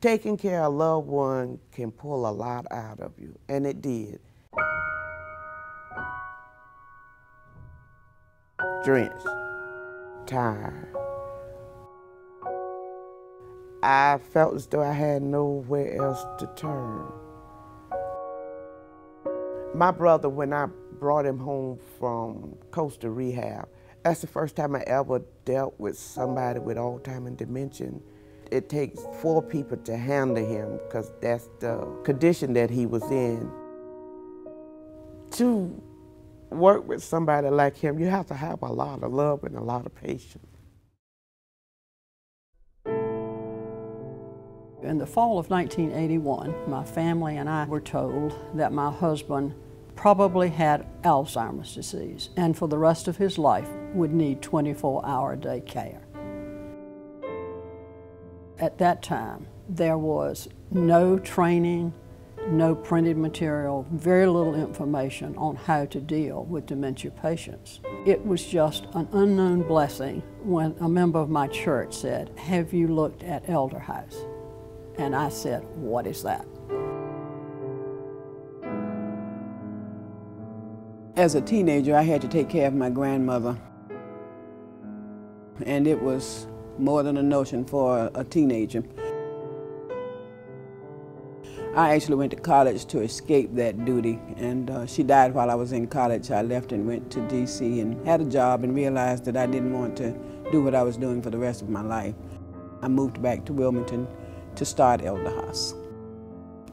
Taking care of a loved one can pull a lot out of you, and it did. Drenched, tired. I felt as though I had nowhere else to turn. My brother, when I brought him home from coastal rehab, that's the first time I ever dealt with somebody with Alzheimer's and dementia. It takes 4 people to handle him because that's the condition that he was in. To work with somebody like him, you have to have a lot of love and a lot of patience. In the fall of 1981, my family and I were told that my husband probably had Alzheimer's disease and for the rest of his life would need 24-hour-a-day care. At that time, there was no training, no printed material, very little information on how to deal with dementia patients. It was just an unknown blessing when a member of my church said, "Have you looked at Elderhaus?" And I said, "What is that?" As a teenager, I had to take care of my grandmother, and it was more than a notion for a teenager. I actually went to college to escape that duty, and she died while I was in college. I left and went to D.C. and had a job and realized that I didn't want to do what I was doing for the rest of my life. I moved back to Wilmington to start Elderhaus,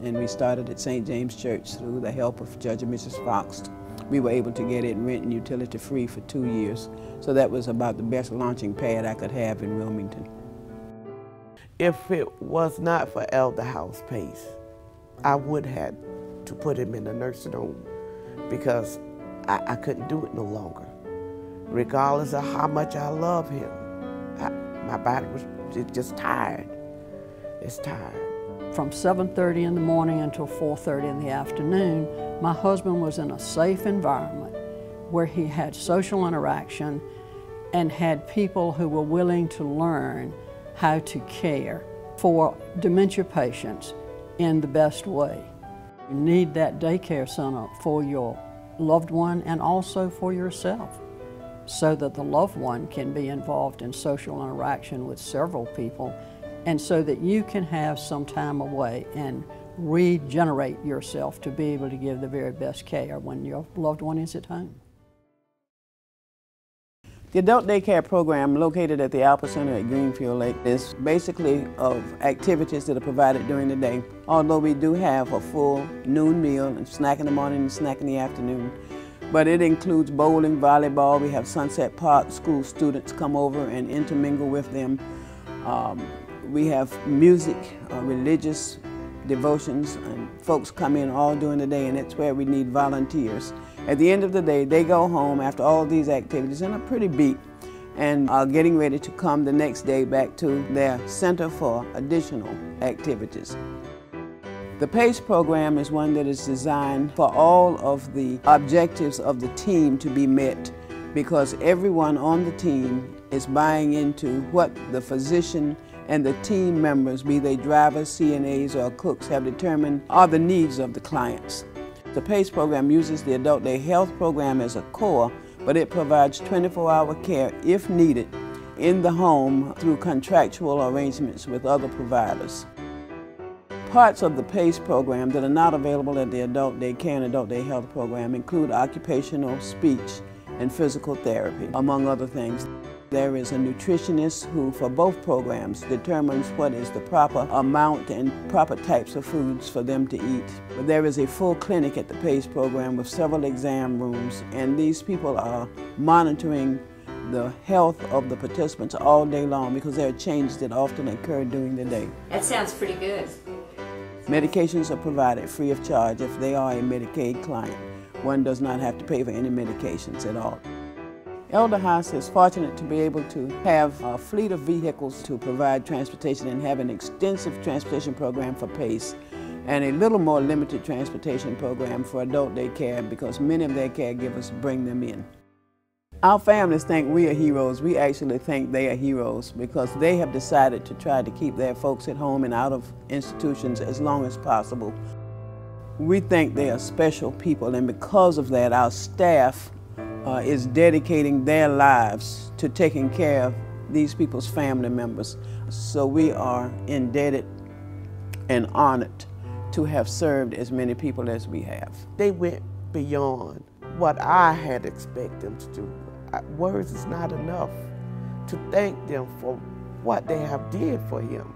and we started at St. James Church through the help of Judge and Mrs. Fox. We were able to get it rent and utility free for 2 years, so that was about the best launching pad I could have in Wilmington. If it was not for Elderhaus Pace, I would have to put him in a nursing home because I couldn't do it no longer. Regardless of how much I love him, my body was just tired. It's tired. From 7:30 in the morning until 4:30 in the afternoon, my husband was in a safe environment where he had social interaction and had people who were willing to learn how to care for dementia patients in the best way. You need that daycare center for your loved one and also for yourself, so that the loved one can be involved in social interaction with several people, and so that you can have some time away and regenerate yourself to be able to give the very best care when your loved one is at home. The adult daycare program located at the Alpha Center at Greenfield Lake is basically of activities that are provided during the day. Although we do have a full noon meal and snack in the morning and snack in the afternoon. But it includes bowling, volleyball. We have Sunset Park school students come over and intermingle with them. We have music, religious devotions, and folks come in all during the day, and that's where we need volunteers. At the end of the day, they go home after all these activities and are pretty beat and are getting ready to come the next day back to their center for additional activities. The PACE program is one that is designed for all of the objectives of the team to be met, because everyone on the team is buying into what the physician and the team members, be they drivers, CNAs, or cooks, have determined are the needs of the clients. The PACE program uses the Adult Day Health Program as a core, but it provides 24-hour care, if needed, in the home through contractual arrangements with other providers. Parts of the PACE program that are not available at the Adult Day Care and Adult Day Health Program include occupational, speech, and physical therapy, among other things. There is a nutritionist who, for both programs, determines what is the proper amount and proper types of foods for them to eat. But there is a full clinic at the PACE program with several exam rooms, and these people are monitoring the health of the participants all day long because there are changes that often occur during the day. That sounds pretty good. Medications are provided free of charge if they are a Medicaid client. One does not have to pay for any medications at all. Elderhaus is fortunate to be able to have a fleet of vehicles to provide transportation and have an extensive transportation program for PACE and a little more limited transportation program for adult day care because many of their caregivers bring them in. Our families think we are heroes. We actually think they are heroes because they have decided to try to keep their folks at home and out of institutions as long as possible. We think they are special people, and because of that, our staff is dedicating their lives to taking care of these people's family members. So we are indebted and honored to have served as many people as we have. They went beyond what I had expected them to do. Words is not enough to thank them for what they have did for him.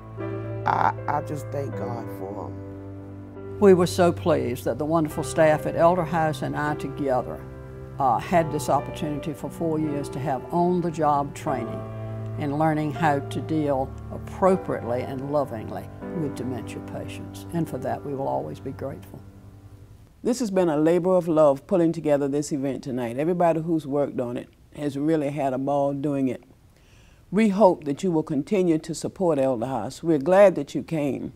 I just thank God for them. We were so pleased that the wonderful staff at Elderhaus and I together had this opportunity for 4 years to have on-the-job training in learning how to deal appropriately and lovingly with dementia patients. And for that, we will always be grateful. This has been a labor of love pulling together this event tonight. Everybody who's worked on it has really had a ball doing it. We hope that you will continue to support Elderhaus. We're glad that you came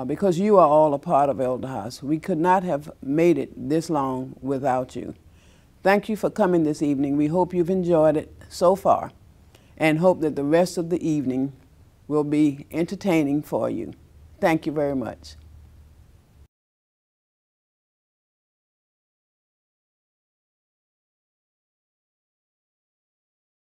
because you are all a part of Elderhaus. We could not have made it this long without you. Thank you for coming this evening. We hope you've enjoyed it so far and hope that the rest of the evening will be entertaining for you. Thank you very much.